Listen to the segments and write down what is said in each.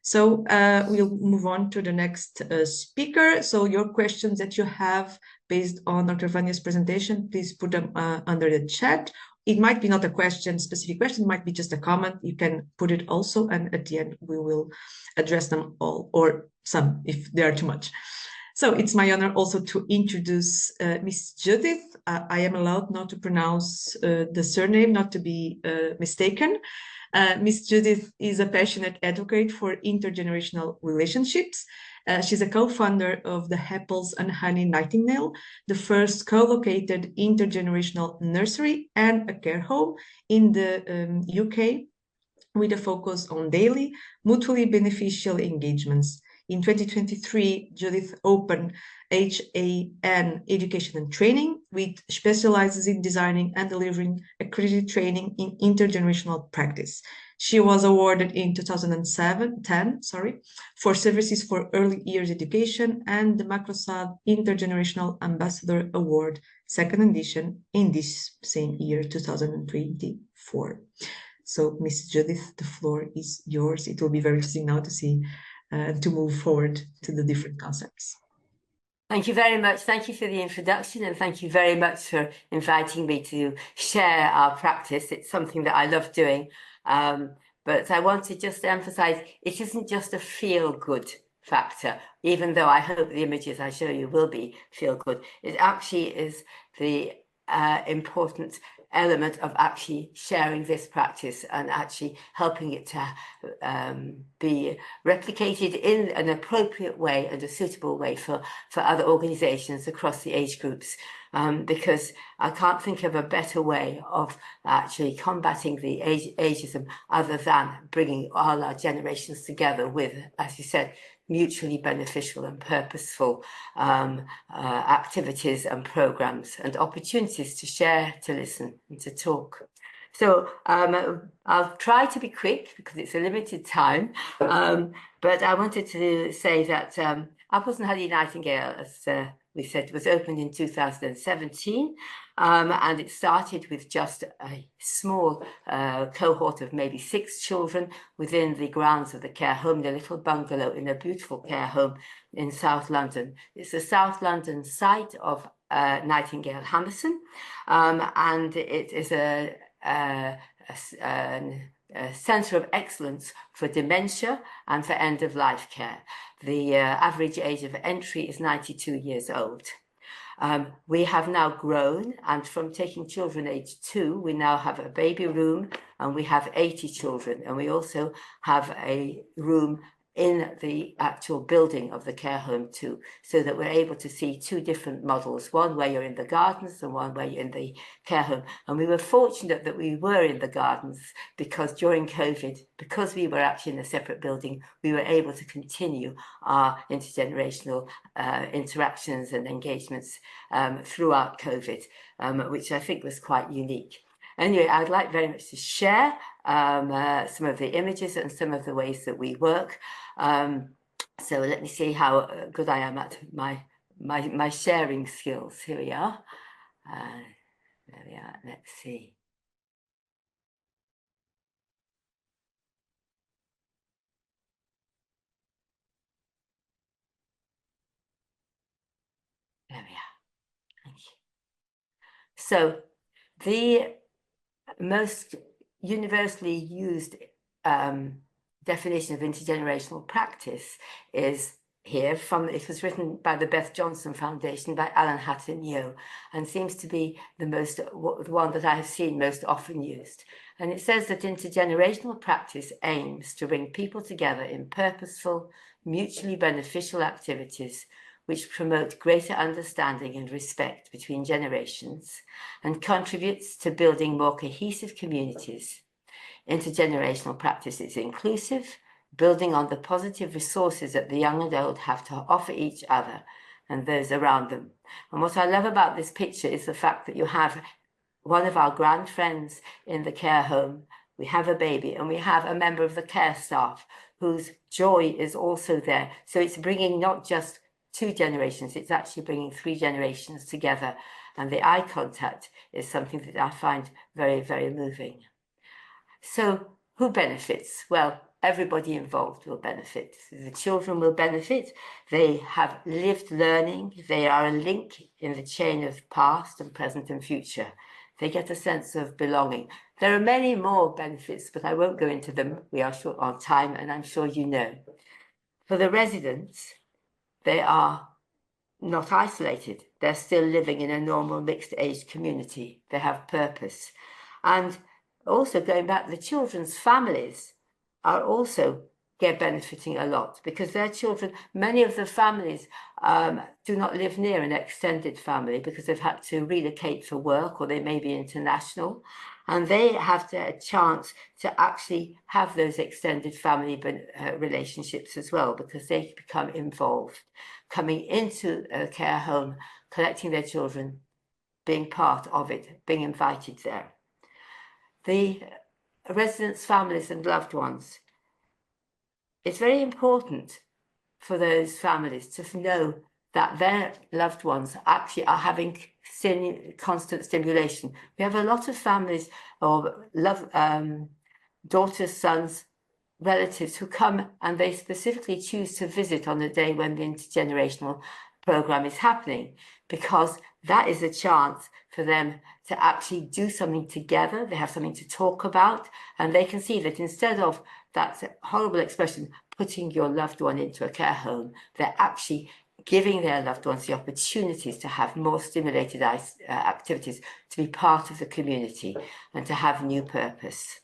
So we'll move on to the next speaker. So your questions that you have based on Dr. Vanya's presentation, please put them under the chat. It might be not a question, specific question, it might be just a comment. You can put it also, and at the end we will address them all, or some if they are too much. So it's my honor also to introduce Miss Judith. I am allowed not to pronounce the surname, not to be mistaken. Miss Judith is a passionate advocate for intergenerational relationships. She's a co-founder of the Apples and Honey Nightingale, the first co-located intergenerational nursery and a care home in the UK, with a focus on daily, mutually beneficial engagements. In 2023, Judith opened AGEism Education and Training, which specializes in designing and delivering accredited training in intergenerational practice. She was awarded in 2010 for services for early years education and the Microsoft Intergenerational Ambassador Award, second edition, in this same year, 2024. So, Ms. Judith, the floor is yours. It will be very interesting now to see, to move forward to the different concepts. Thank you very much. Thank you for the introduction, and thank you very much for inviting me to share our practice. It's something that I love doing. But I want to just emphasize, it isn't just a feel-good factor, even though I hope the images I show you will be feel-good. It actually is the important element of actually sharing this practice and actually helping it to be replicated in an appropriate way and a suitable way for other organizations across the age groups. Because I can't think of a better way of actually combating the ageism other than bringing all our generations together with, as you said, mutually beneficial and purposeful activities and programs and opportunities to share, to listen, and to talk. So I'll try to be quick because it's a limited time, but I wanted to say that Apples and Honey Nightingale, as we said, was opened in 2017, and it started with just a small cohort of maybe 6 children within the grounds of the care home, the little bungalow in a beautiful care home in South London. It's the South London site of Nightingale Hammerson, and it is a centre of excellence for dementia and for end-of-life care. The average age of entry is 92 years old. We have now grown, and from taking children age 2, we now have a baby room, and we have 80 children, and we also have a room in the actual building of the care home too, so that we're able to see 2 different models, one where you're in the gardens and one where you're in the care home. And we were fortunate that we were in the gardens because during COVID, because we were actually in a separate building, we were able to continue our intergenerational interactions and engagements throughout COVID, which I think was quite unique. Anyway, I'd like very much to share some of the images and some of the ways that we work. So let me see how good I am at my sharing skills. Here we are. There we are. Let's see. There we are. Thank you. So the most universally used definition of intergenerational practice is here it was written by the Beth Johnson Foundation by Alan Hatton-Yeo, and seems to be the one that I have seen most often used. And it says that intergenerational practice aims to bring people together in purposeful, mutually beneficial activities which promote greater understanding and respect between generations and contributes to building more cohesive communities. Intergenerational practice is inclusive, building on the positive resources that the young and old have to offer each other and those around them. And what I love about this picture is the fact that you have one of our grand friends in the care home, we have a baby, and we have a member of the care staff whose joy is also there. So it's bringing not just 2 generations, it's actually bringing 3 generations together. And the eye contact is something that I find very, very moving. So who benefits? Well, everybody involved will benefit. The children will benefit. They have lived learning. They are a link in the chain of past and present and future. They get a sense of belonging. There are many more benefits, but I won't go into them. We are short on time, and I'm sure you know. For the residents, they are not isolated. They're still living in a normal mixed-age community. They have purpose. And also going back, the children's families are also benefiting a lot, because their children, many of the families do not live near an extended family because they've had to relocate for work, or they may be international, and they have the chance to actually have those extended family relationships as well, because they become involved, coming into a care home, collecting their children, being part of it, being invited there. The residents' families and loved ones, it's very important for those families to know that their loved ones actually are having constant stimulation. We have a lot of families or daughters, sons, relatives who come and they specifically choose to visit on the day when the intergenerational program is happening, because that is a chance for them to actually do something together. They have something to talk about, and they can see that instead of that horrible expression, putting your loved one into a care home, they're actually giving their loved ones the opportunities to have more stimulated activities, to be part of the community and to have new purpose.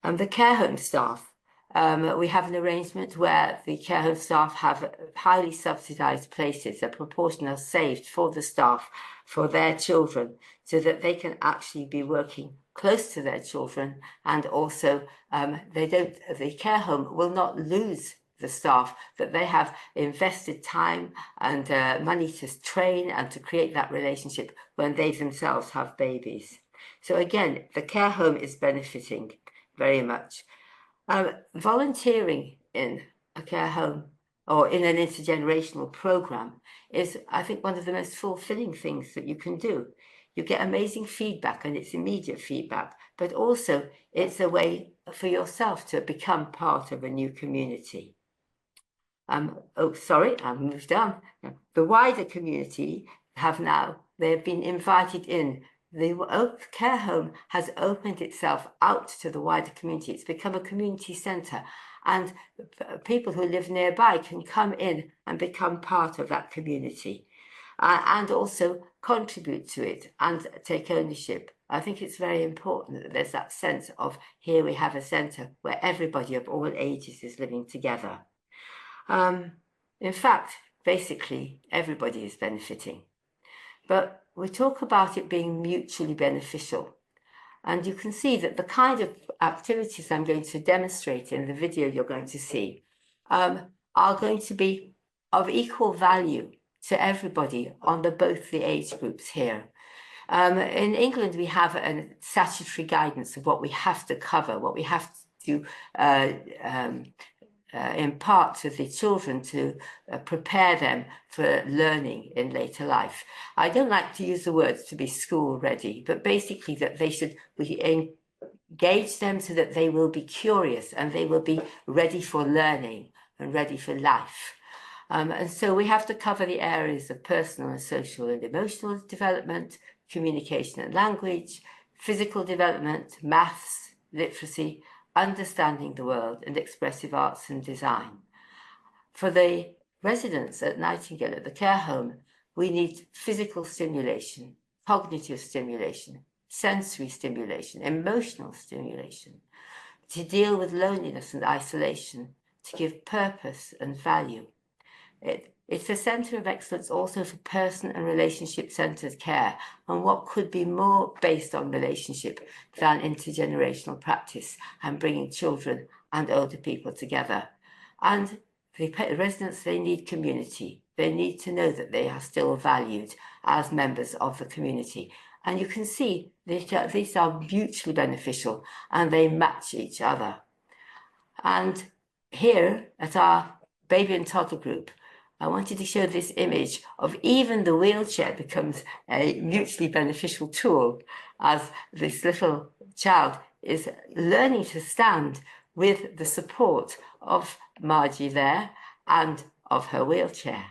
And the care home staff, we have an arrangement where the care home staff have highly subsidised places. A proportion are saved for the staff, for their children, so that they can actually be working close to their children, and also the care home will not lose the staff, that they have invested time and money to train and to create that relationship when they themselves have babies. So again, the care home is benefiting very much. Volunteering in a care home or in an intergenerational program is, I think, one of the most fulfilling things that you can do. You get amazing feedback, and it's immediate feedback, but also it's a way for yourself to become part of a new community. Oh, sorry, I've moved on. The wider community they've been invited in. The care home has opened itself out to the wider community. It's become a community centre, and people who live nearby can come in and become part of that community and also contribute to it and take ownership. I think it's very important that there's that sense of, here we have a centre where everybody of all ages is living together. In fact, basically, everybody is benefiting. But we talk about it being mutually beneficial. And you can see that the kind of activities I'm going to demonstrate in the video you're going to see are going to be of equal value to everybody on both the age groups here. In England, we have a statutory guidance of what we have to cover, what we have to impart to the children to prepare them for learning in later life. I don't like to use the words to be school ready, but basically that we engage them so that they will be curious and they will be ready for learning and ready for life. And so we have to cover the areas of personal and social and emotional development, communication and language, physical development, maths, literacy, understanding the world, and expressive arts and design. For the residents at Nightingale, at the care home, we need physical stimulation, cognitive stimulation, sensory stimulation, emotional stimulation, to deal with loneliness and isolation, to give purpose and value. It's a centre of excellence also for person and relationship-centred care, and what could be more based on relationship than intergenerational practice and bringing children and older people together. And the residents, they need community. They need to know that they are still valued as members of the community. And you can see these are mutually beneficial and they match each other. And here at our baby and toddler group, I wanted to show this image of even the wheelchair becomes a mutually beneficial tool as this little child is learning to stand with the support of Margie there and of her wheelchair.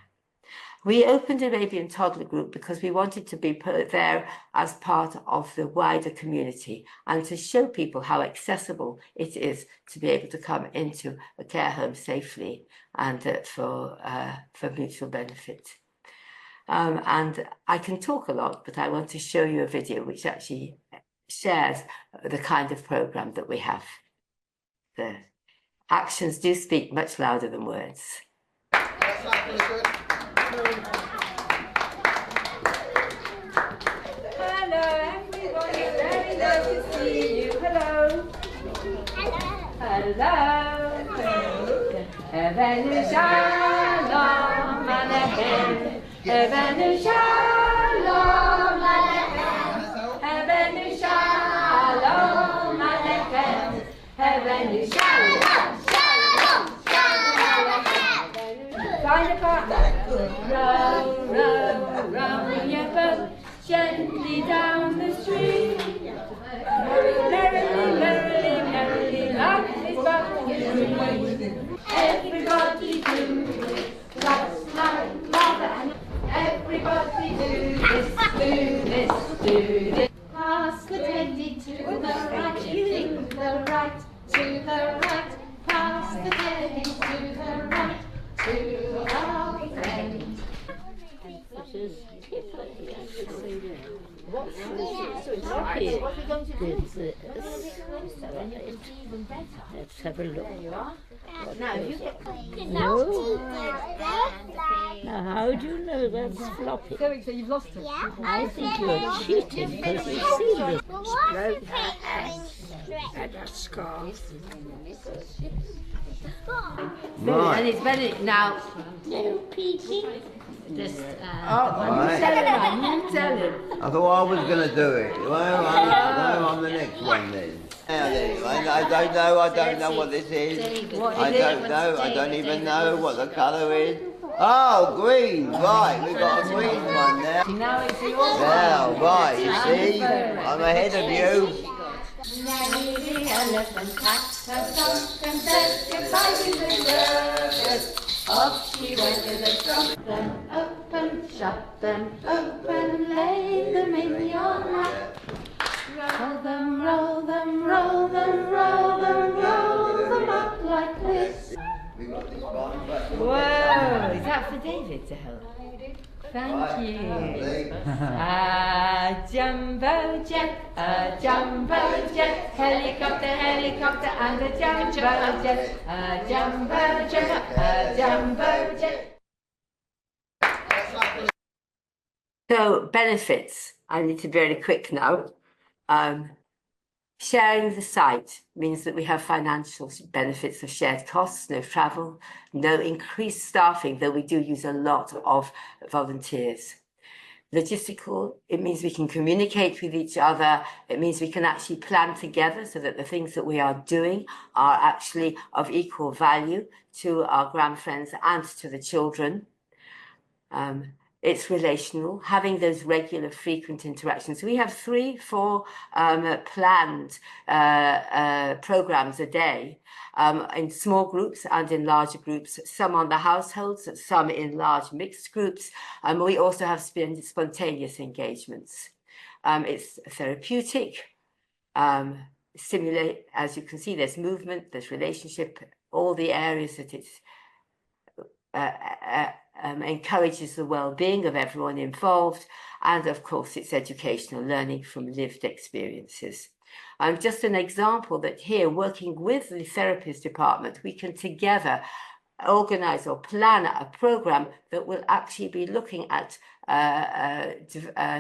We opened a baby and toddler group because we wanted to be put there as part of the wider community and to show people how accessible it is to be able to come into a care home safely and for mutual benefit. And I can talk a lot, but I want to show you a video which actually shares the kind of program that we have. The actions do speak much louder than words. Hello, everybody. Very nice to see you. Hello. Hello. Evenu shalom alechem. Evenu shalom alechem. Evenu shalom alechem. Evenu shalom. Find a partner. Row, row, row your boat gently down the stream. Merrily, merrily, merrily, life is but a dream. Everybody do this, laugh, laugh, laugh. Everybody do this, do this, do this. Pass the teddy to the right, to the right, to the right. Pass the teddy to the right. To our friend. What's so lucky? Let's have a look. Now, you get No. Now, how do you know that's floppy? So you've lost it. I think you're cheating because you see this. Stroke and a scarf. right. And it's very now. No peeking. Just You tell him. I thought I was going to do it. Well, I'm the next one then. I don't know what this is. I don't know, I don't even know what the colour is. Oh, green, right, we've got a green one now. Now it's your Now, right, you see, I'm ahead of you. Nelly the elephant packed her trunk and said goodbye to the circus. Off she went to the trunk. Them open, shut them open, lay them in your lap. Roll them, roll them, roll them, roll them, roll them up like this. Whoa, is that for David to help? Thank you. A jumbo jet, helicopter, helicopter, and a jumbo jet, a jumbo jet. So benefits, I need to be really quick now. Sharing the site means that we have financial benefits of shared costs, no travel, no increased staffing, though we do use a lot of volunteers. Logistical, it means we can communicate with each other. It means we can actually plan together so that the things that we are doing are actually of equal value to our grandfriends and to the children. It's relational, having those regular, frequent interactions. We have 3-4 planned programs a day in small groups and in larger groups, some on the households, some in large mixed groups. We also have spontaneous engagements. It's therapeutic, stimulate, as you can see, there's movement, there's relationship, all the areas that it's encourages the well-being of everyone involved, and of course it's educational learning from lived experiences. Just an example that here, working with the therapist department, we can together organize or plan a program that will actually be looking at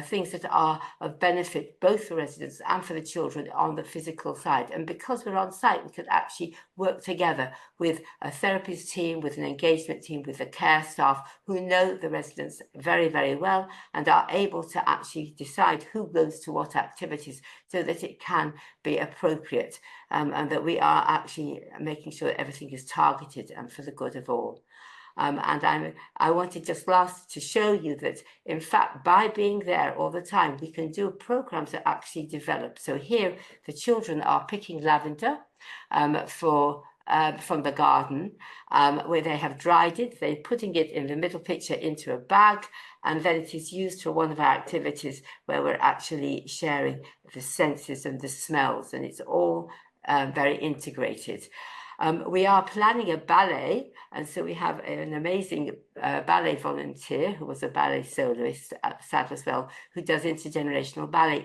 things that are of benefit both for residents and for the children on the physical side. And because we're on site, we could actually work together with a therapist team, with an engagement team, with the care staff who know the residents very, very well and are able to actually decide who goes to what activities so that it can be appropriate and that we are actually making sure that everything is targeted and for the good of all. And I wanted just last to show you that, in fact, by being there all the time, we can do programs that actually develop. So here, the children are picking lavender from the garden, where they have dried it. They're putting it in the middle picture into a bag, and then it is used for one of our activities where we're actually sharing the senses and the smells, and it's all very integrated. We are planning a ballet, and so we have an amazing ballet volunteer who was a ballet soloist at South as well, who does intergenerational ballet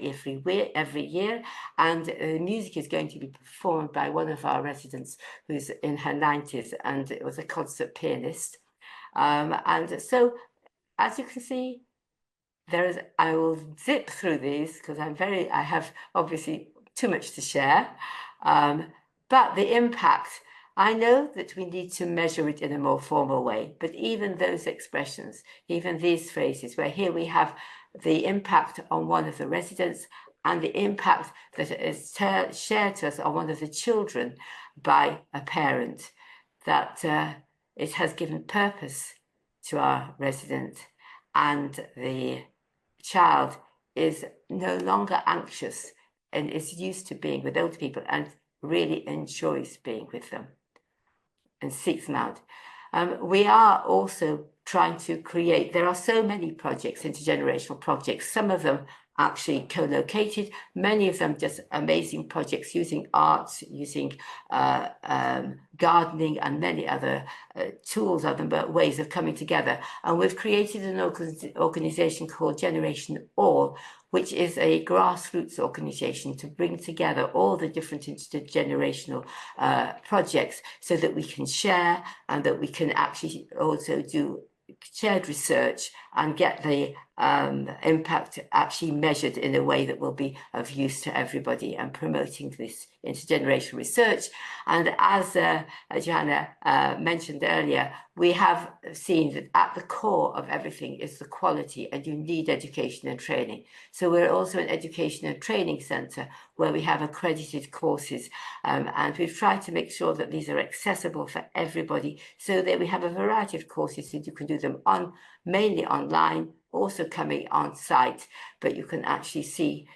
every year, and music is going to be performed by one of our residents who's in her 90s, and it was a concert pianist. And so, as you can see, I will zip through these because I have obviously too much to share. But the impact, I know that we need to measure it in a more formal way, but even those expressions, even these phrases, where here we have the impact on one of the residents and the impact that is shared to us on one of the children by a parent, that it has given purpose to our resident, and the child is no longer anxious and is used to being with older people and really enjoys being with them and seeks them out. We are also trying to create, there are so many projects, intergenerational projects, some of them actually co-located, many of them just amazing projects using arts, using gardening and many other tools, other ways of coming together. And we've created an organization called Generation All, which is a grassroots organization to bring together all the different intergenerational projects so that we can share and that we can actually also do shared research and get the impact actually measured in a way that will be of use to everybody, and promoting this intergenerational research. And as Johanna mentioned earlier, we have seen that at the core of everything is the quality, and you need education and training. So we're also an education and training centre where we have accredited courses, and we've tried to make sure that these are accessible for everybody, so that we have a variety of courses that you can do them mainly online, also coming on site, but you can actually see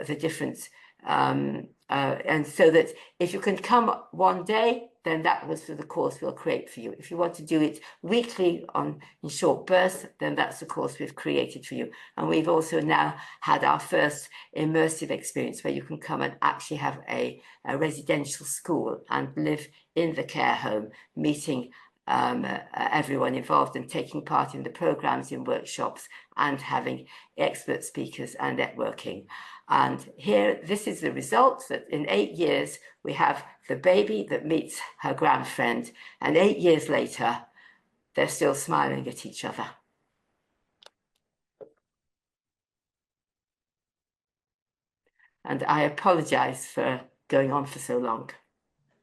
the difference. And so that if you can come one day, then that was for the course we'll create for you. If you want to do it weekly in short bursts, then that's the course we've created for you. And we've also now had our first immersive experience where you can come and actually have a residential school and live in the care home, meeting everyone involved and taking part in the programs, in workshops, and having expert speakers and networking. And here, this is the result, that in 8 years, we have the baby that meets her grandfriend, and 8 years later, they're still smiling at each other. And I apologize for going on for so long.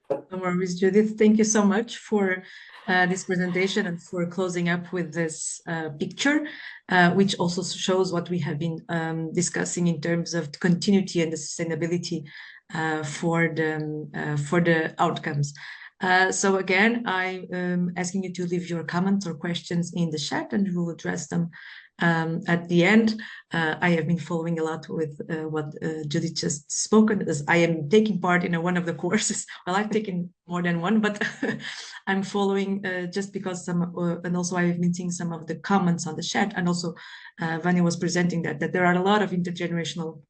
No worries, Judith. Thank you so much for this presentation and for closing up with this picture, which also shows what we have been discussing in terms of the continuity and the sustainability for the outcomes. So again, I'm asking you to leave your comments or questions in the chat, and we will address them at the end. I have been following a lot with what Judith just spoken, as I am taking part in one of the courses. Well, I've taken more than one, but I'm following just because and also I've been seeing some of the comments on the chat, and also Vanya was presenting that there are a lot of intergenerational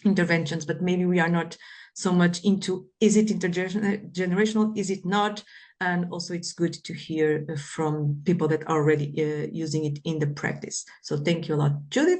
interventions, but maybe we are not so much into, is it intergenerational, is it not? And also it's good to hear from people that are already using it in the practice. So thank you a lot, Judith.